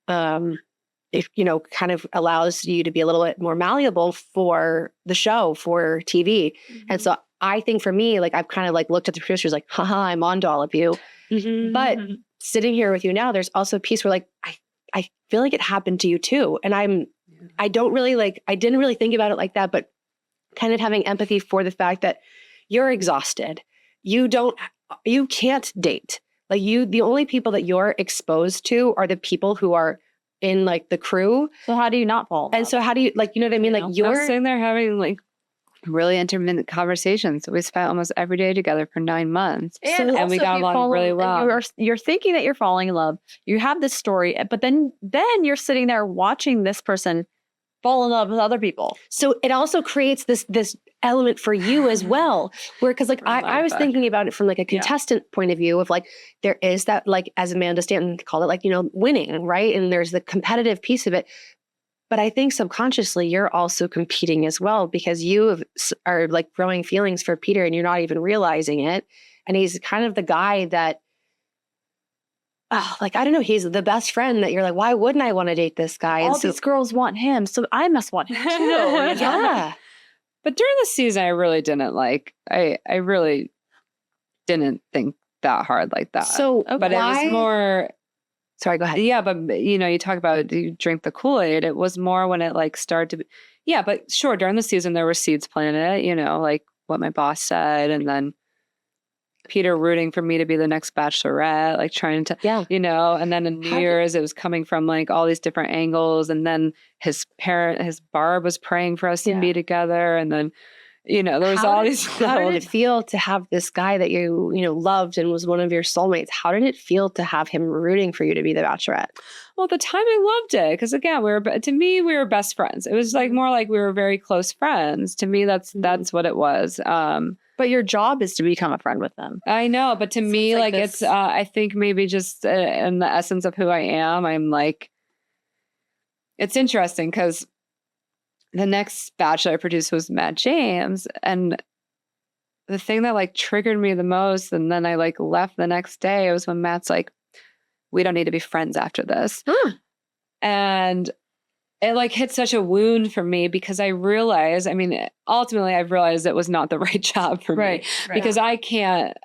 it kind of allows you to be a little bit more malleable for the show, for TV. And so I think for me, like I've kind of like looked at the producers like, haha, I'm on to all of you. But sitting here with you now, there's also a piece where like I feel like it happened to you too. And I didn't really think about it like that, but kind of having empathy for the fact that you're exhausted. You can't date. Like the only people that you're exposed to are the people who are in like the crew. So how do you not fall in And love? so how do you like, you know what I mean? Like I was you're sitting there having like really intermittent conversations. We spent almost every day together for 9 months. And, and we also, got if you along fall really in- well. You're thinking that you're falling in love. You have this story, but then you're sitting there watching this person fall in love with other people. So it also creates this element for you as well, where because like I was thinking about it from like a contestant point of view of like there is that like as Amanda Stanton called it like winning, right? And there's the competitive piece of it. But I think subconsciously you're also competing as well because you are like growing feelings for Peter and you're not even realizing it. And he's kind of the guy that, like, I don't know, he's the best friend that you're like, why wouldn't I want to date this guy? All And so, these girls want him, so I must want him too. yeah. But during the season, I really didn't I really didn't think that hard like that. So, but it was more. Sorry, go ahead. Yeah, but you talk about you drink the Kool-Aid. It was more when it like started to be. Yeah, but sure, during the season there were seeds planted. Like what my boss said, and then Peter rooting for me to be the next Bachelorette, like trying to, and then in New Year's it was coming from like all these different angles, and then his Barb was praying for us to be together, and then. There was all these. How did it feel to have this guy that you loved and was one of your soulmates? How did it feel to have him rooting for you to be the Bachelorette? Well, at the time I loved it because again, we were best friends. It was like more like we were very close friends. To me, that's what it was. But your job is to become a friend with them. I know, but to me, like it's. I think maybe just in the essence of who I am, I'm like. It's interesting because. The next Bachelor I produced was Matt James. And the thing that like triggered me the most, and then I like left the next day, was when Matt's like, we don't need to be friends after this. And it like hit such a wound for me because I realized, ultimately I've realized it was not the right job for me because I can't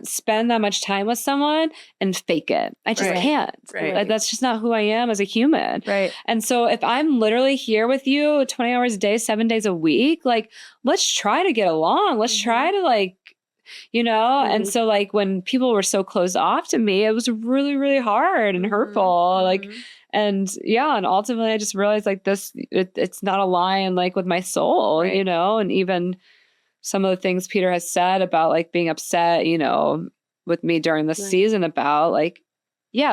spend that much time with someone and fake it. I just can't. Like, that's just not who I am as a human. Right. And so if I'm literally here with you 20 hours a day, 7 days a week, like let's try to get along. Let's try to like, and so like when people were so closed off to me, it was really, really hard and hurtful. Like, and ultimately I just realized like it's not aligned like with my soul, and even some of the things Peter has said about like being upset, with me during the season about like,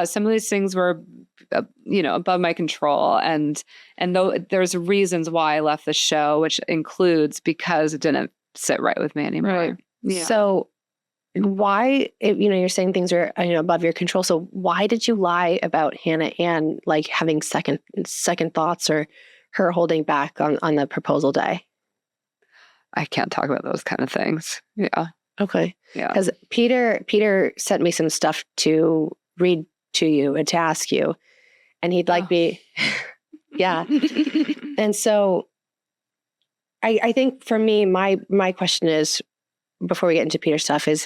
some of these things were, above my control. And though there's reasons why I left the show, which includes because it didn't sit right with me anymore. Right. Yeah. So why, you're saying things are above your control. So why did you lie about Hannah Ann, like having second thoughts or her holding back on the proposal day? I can't talk about those kind of things. Yeah. Okay. Yeah. Because Peter sent me some stuff to read to you and to ask you, and he'd like be, yeah. And so I think for me, my question is, before we get into Peter's stuff, is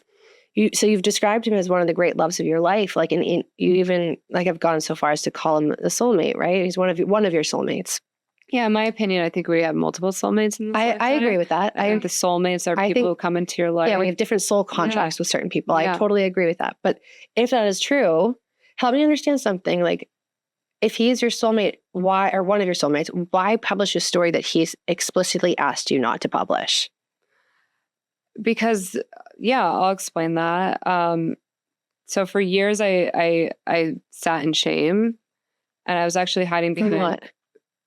you've described him as one of the great loves of your life, like, and you even like have gone so far as to call him a soulmate, right? He's one of your soulmates. Yeah, in my opinion, I think we have multiple soulmates in this I agree with that. I think the soulmates are people who come into your life. Yeah, we have different soul contracts with certain people. Yeah. I totally agree with that. But if that is true, help me understand something. Like, if he is your soulmate, why, or one of your soulmates, why publish a story that he's explicitly asked you not to publish? Because, I'll explain that. So for years, I sat in shame, and I was actually hiding From behind what?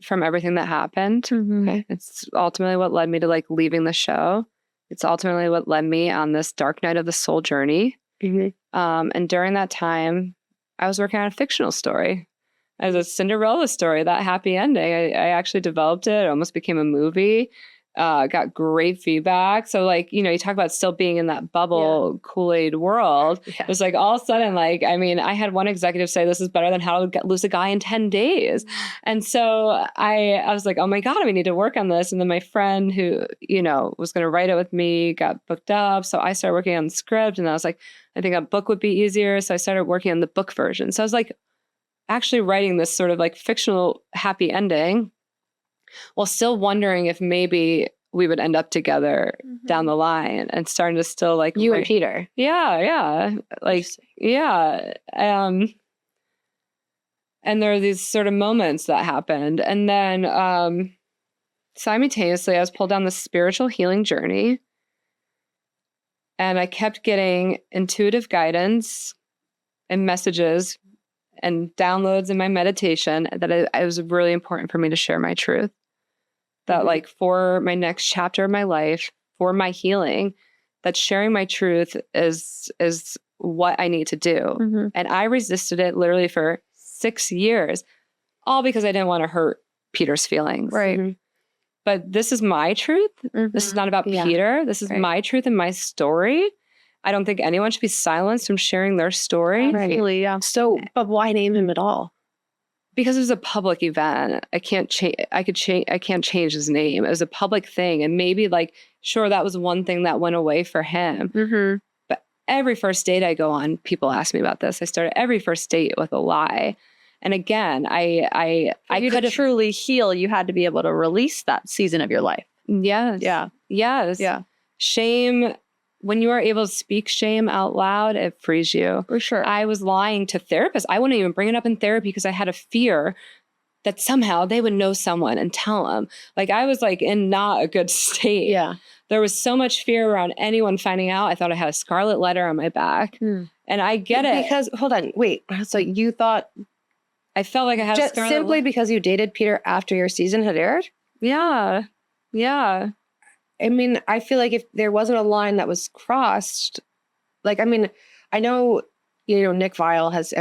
from everything that happened. Okay. It's ultimately what led me to like leaving the show. It's ultimately what led me on this dark night of the soul journey. And during that time, I was working on a fictional story. As a Cinderella story, that happy ending. I actually developed it. It almost became a movie. Got great feedback. So like, you know, you talk about still being in that bubble Kool-Aid world. Yeah. It's like all of a sudden, like, I mean, I had one executive say this is better than how to lose a guy in 10 days. And so I was like, oh my God, we need to work on this. And then my friend who, you know, was going to write it with me got booked up. So I started working on the script, and I was like, I think a book would be easier. So I started working on the book version. So I was like actually writing this sort of like fictional happy ending while still wondering if maybe we would end up together down the line, and starting to still like You and Peter. yeah like yeah and there are these sort of moments that happened, and then simultaneously I was pulled down this spiritual healing journey, and I kept getting intuitive guidance and messages and downloads in my meditation that it was really important for me to share my truth. That like for my next chapter of my life, for my healing, that sharing my truth is what I need to do. And I resisted it literally for 6 years, all because I didn't want to hurt Peter's feelings. Right. But this is my truth. This is not about Peter. This is my truth and my story. I don't think anyone should be silenced from sharing their story. Absolutely, yeah. So, but why name him at all? Because it was a public event. I can't change. I can't change his name. It was a public thing, and maybe like, sure, that was one thing that went away for him. But every first date I go on, people ask me about this. I started every first date with a lie, and again, I could truly heal. You had to be able to release that season of your life. Yes. Yeah. Yes. Yeah. Shame. When you are able to speak shame out loud, it frees you. For sure. I was lying to therapists. I wouldn't even bring it up in therapy because I had a fear that somehow they would know someone and tell them. Like I was like in not a good state. Yeah. There was so much fear around anyone finding out. I thought I had a scarlet letter on my back. And I get it. Because, hold on, wait. So you thought I felt like I had a just scarlet simply because you dated Peter after your season had aired? Yeah. Yeah. I mean, I feel like if there wasn't a line that was crossed, like, I mean, I know, you know, Nick Viall has,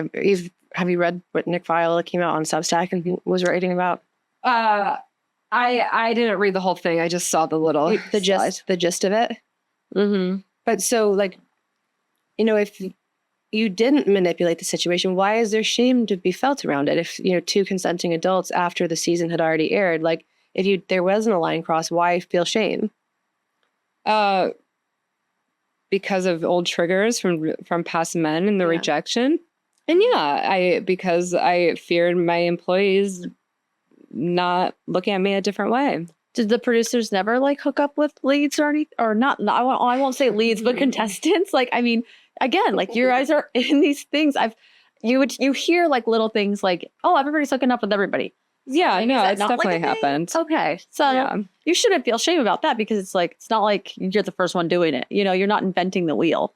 have you read what Nick Viall came out on Substack and he was writing about? I didn't read the whole thing. I just saw the little The gist of it. But so like, you know, if you didn't manipulate the situation, why is there shame to be felt around it? If, you know, two consenting adults after the season had already aired, like if there wasn't a line crossed, why feel shame? Because of old triggers from past men and the rejection. And because I feared my employees not looking at me a different way. Did the producers never like hook up with leads or anything? Or not? I won't say leads, but contestants. Like, I mean, again, like you guys are in these things. You hear like little things like, oh, everybody's hooking up with everybody. Yeah, I know. It's It's definitely like happened. Okay. So you shouldn't feel shame about that because it's like, it's not like you're the first one doing it. You know, you're not inventing the wheel.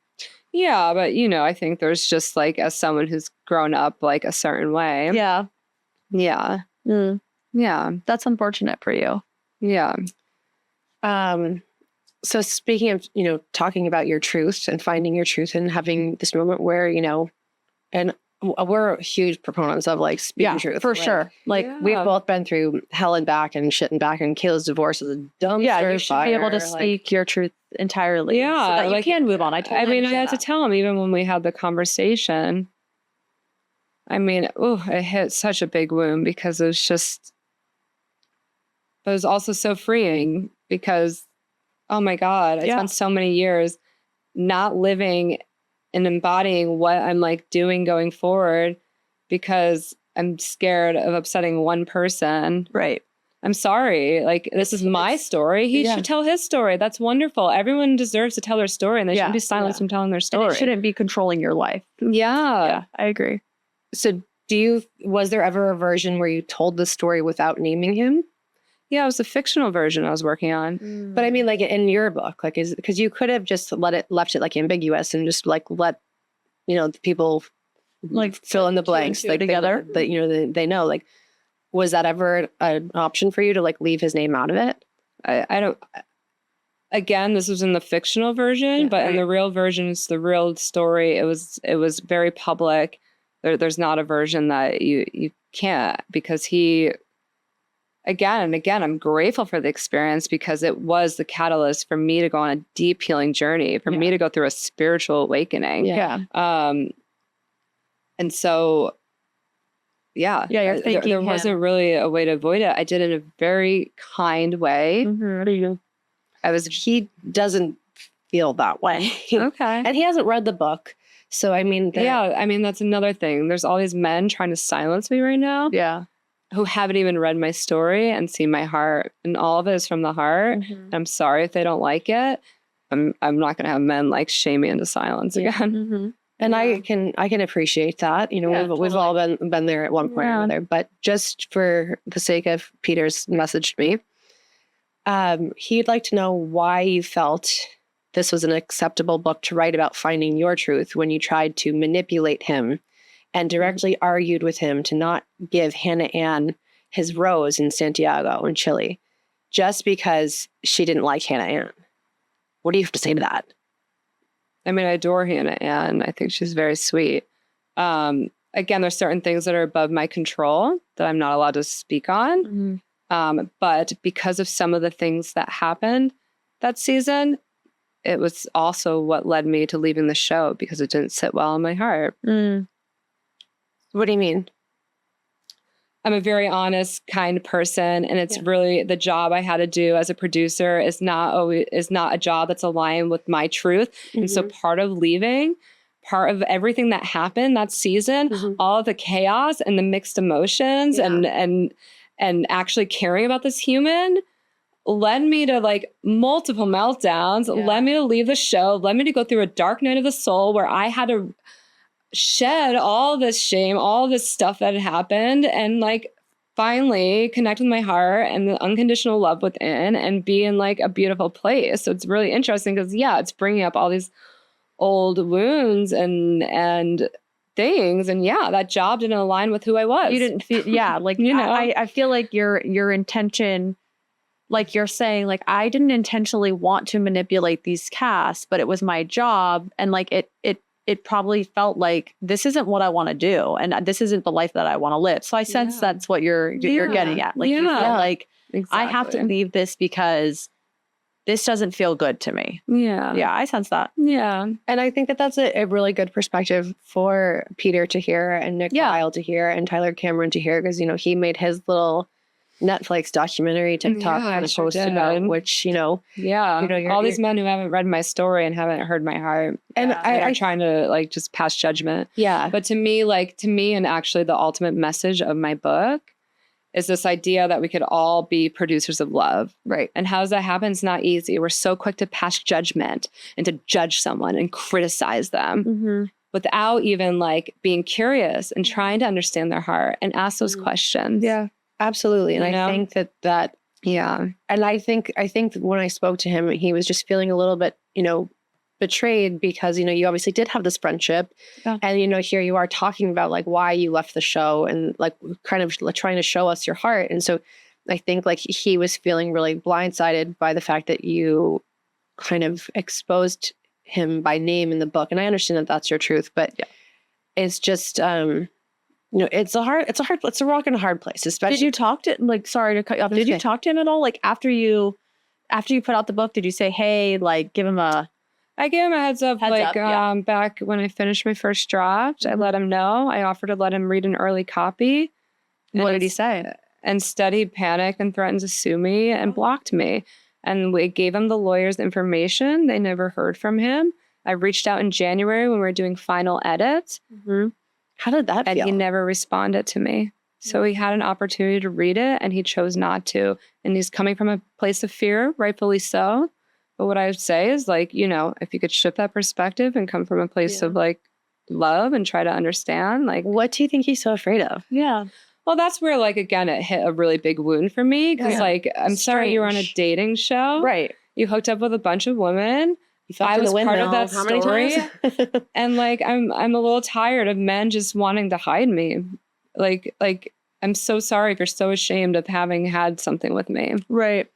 Yeah, but you know, I think there's just like, as someone who's grown up like a certain way. Yeah. Yeah. Yeah. That's unfortunate for you. Yeah. So speaking of, you know, talking about your truth and finding your truth and having this moment where, you know, and we're huge proponents of like speaking truth. For sure. Like we've both been through hell and back and shit and back, and Kayla's divorce is a dumpster you should fire. be able to speak your truth entirely. Yeah, So that like, you can move on. I had to tell him even when we had the conversation. I mean, it hit such a big wound because it was just, but it was also so freeing because, oh my God, I spent so many years not living and embodying what I'm like doing going forward because I'm scared of upsetting one person. Right. I'm sorry. Like, this is my story. He should tell his story. That's wonderful. Everyone deserves to tell their story, and they shouldn't be silenced from telling their story. And it shouldn't be controlling your life. Yeah, I agree. So was there ever a version where you told the story without naming him? Yeah, it was a fictional version I was working on. But I mean, like in your book, like because you could have just left it like ambiguous and just like let the people Like, fill in the two and blanks, two like together. they know. Like, was that ever an option for you to like leave his name out of it? I don't. Again, this was in the fictional version, Yeah, but in right. the real version, it's the real story. It was very public. There's not a version that you can't, because he, again and again, I'm grateful for the experience because it was the catalyst for me to go on a deep healing journey, for me to go through a spiritual awakening. Yeah. And so, Yeah, you're thanking there him. wasn't really a way to avoid it. I did it in a very kind way. He doesn't feel that way. Okay. And he hasn't read the book. So, I mean, that's another thing. There's all these men trying to silence me right now. Yeah. Who haven't even read my story and seen my heart. And all of it is from the heart. I'm sorry if they don't like it. I'm not going to have men like shame me into silence again. And I can appreciate that. We've all been there at one point or another. But just for the sake of Peter's message to me, he'd like to know why you felt this was an acceptable book to write about finding your truth when you tried to manipulate him and directly argued with him to not give Hannah Ann his rose in Santiago in Chile just because she didn't like Hannah Ann. What do you have to say to that? I mean, I adore Hannah Ann. I think she's very sweet. Again, there's certain things that are above my control that I'm not allowed to speak on. But because of some of the things that happened that season, it was also what led me to leaving the show because it didn't sit well in my heart. What do you mean? I'm a very honest, kind person, and it's really the job I had to do as a producer is not a job that's aligned with my truth. And so part of leaving, part of everything that happened that season, all of the chaos and the mixed emotions and actually caring about this human led me to like multiple meltdowns, led me to leave the show, led me to go through a dark night of the soul where I had to shed all this shame, all this stuff that had happened, and like finally connect with my heart and the unconditional love within and be in like a beautiful place. So it's really interesting because it's bringing up all these old wounds and things, and that job didn't align with who I was. You didn't feel like I feel like your intention, like you're saying, like I didn't intentionally want to manipulate these casts, but it was my job, and like it probably felt like this isn't what I want to do, and this isn't the life that I want to live. So I sense that's what you're getting at. Like you feel like I have to leave this because this doesn't feel good to me. Yeah, I sense that. Yeah, and I think that that's a really good perspective for Peter to hear and Nick Lyle to hear and Tyler Cameron to hear, because he made his little Netflix documentary TikTok kind of post about, which all these men who haven't read my story and haven't heard my heart, and I'm trying to like just pass judgment. But to me, and actually the ultimate message of my book is this idea that we could all be producers of love. Right. And how does that happen? It's not easy. We're so quick to pass judgment and to judge someone and criticize them without even like being curious and trying to understand their heart and ask those questions. Yeah. Absolutely. And I think that and I think when I spoke to him, he was just feeling a little bit, betrayed because, you obviously did have this friendship and, here you are talking about like why you left the show and like kind of trying to show us your heart. And so I think like he was feeling really blindsided by the fact that you kind of exposed him by name in the book. And I understand that that's your truth, but it's just, it's a rock and a hard place, especially. Did you talk to sorry to cut you off. Did you talk to him at all? Like after you put out the book, did you say, hey, like give him I gave him a heads up back when I finished my first draft. I let him know. I offered to let him read an early copy. What did he say? Instead, he panicked and threatened to sue me and blocked me. And we gave him the lawyer's information. They never heard from him. I reached out in January when we were doing final edits. How did that feel? And he never responded to me. So he had an opportunity to read it and he chose not to. And he's coming from a place of fear, rightfully so. But what I would say is like, if you could shift that perspective and come from a place of like love and try to understand, like, what do you think he's so afraid of? Yeah. Well, that's where like, again, it hit a really big wound for me. Cause like, I'm sorry you were on a dating show. Right. You hooked up with a bunch of women. You fucked I in was the part of windmill. that How many story. times? And like I'm a little tired of men just wanting to hide me. Like I'm so sorry if you're so ashamed of having had something with me. Right.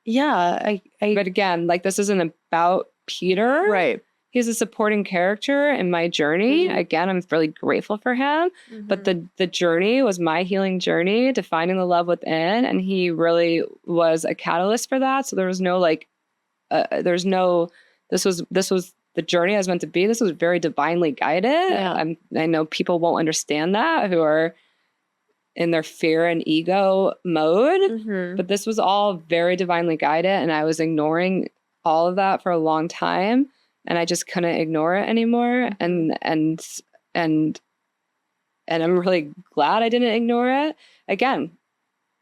Yeah. But again, like this isn't about Peter. Right. He's a supporting character in my journey. Mhm. Again, I'm really grateful for him. But the journey was my healing journey to finding the love within, and he really was a catalyst for that. So there was no like, there's no. This was the journey I was meant to be. This was very divinely guided. Yeah. I know people won't understand that who are in their fear and ego mode, Mhm. but this was all very divinely guided, and I was ignoring all of that for a long time, and I just couldn't ignore it anymore. And I'm really glad I didn't ignore it. Again,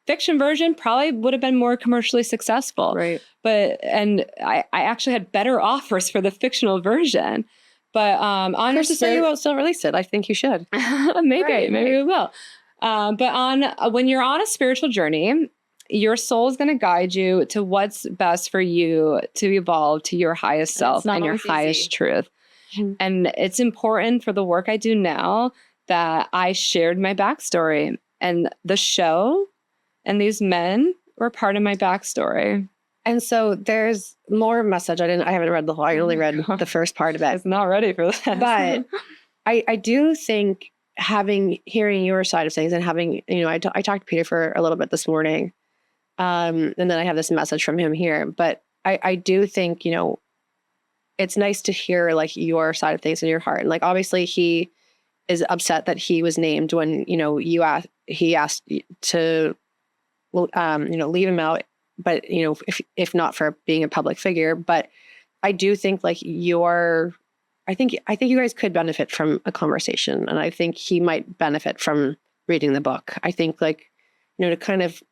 fiction version probably would have been more commercially successful. Right. And I actually had better offers for the fictional version. But on Chris is saying you won't still release it. I think you should. maybe we will. But on when you're on a spiritual journey, your soul is going to guide you to what's best for you to evolve to your highest self not and your always highest easy. truth. Mhm. And it's important for the work I do now that I shared my backstory, and the show and these men were part of my backstory. And so there's more message. I haven't read the whole. I only read the first part of I it. was not ready for that. But I do think hearing your side of things and having, I talked to Peter for a little bit this morning. And then I have this message from him here. But I do think, it's nice to hear like your side of things in your heart. And like, obviously he is upset that he was named when, he asked to, leave him out. But, if not for being a public figure, but I do think like I think you guys could benefit from a conversation, and I think he might benefit from reading the book. I think like, to kind of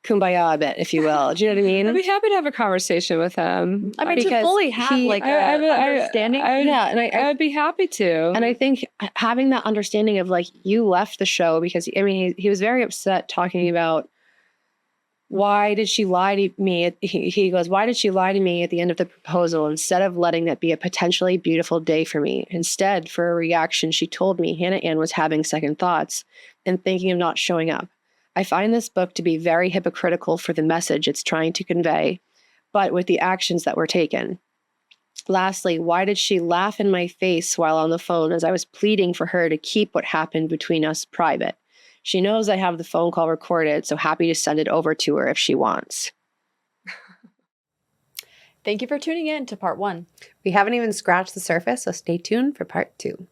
kumbaya a bit, if you will. Do you know what I mean? I'd be happy to have a conversation with him. I mean, to Because fully have he- like I would- understanding. Yeah, and I would be happy to. And I think having that understanding of like, you left the show because he was very upset talking about why did she lie to me? He goes, why did she lie to me at the end of the proposal instead of letting that be a potentially beautiful day for me? Instead, for a reaction, she told me Hannah Ann was having second thoughts and thinking of not showing up. I find this book to be very hypocritical for the message it's trying to convey, but with the actions that were taken. Lastly, why did she laugh in my face while on the phone as I was pleading for her to keep what happened between us private? She knows I have the phone call recorded, so happy to send it over to her if she wants. Thank you for tuning in to part 1. We haven't even scratched the surface, so stay tuned for part 2.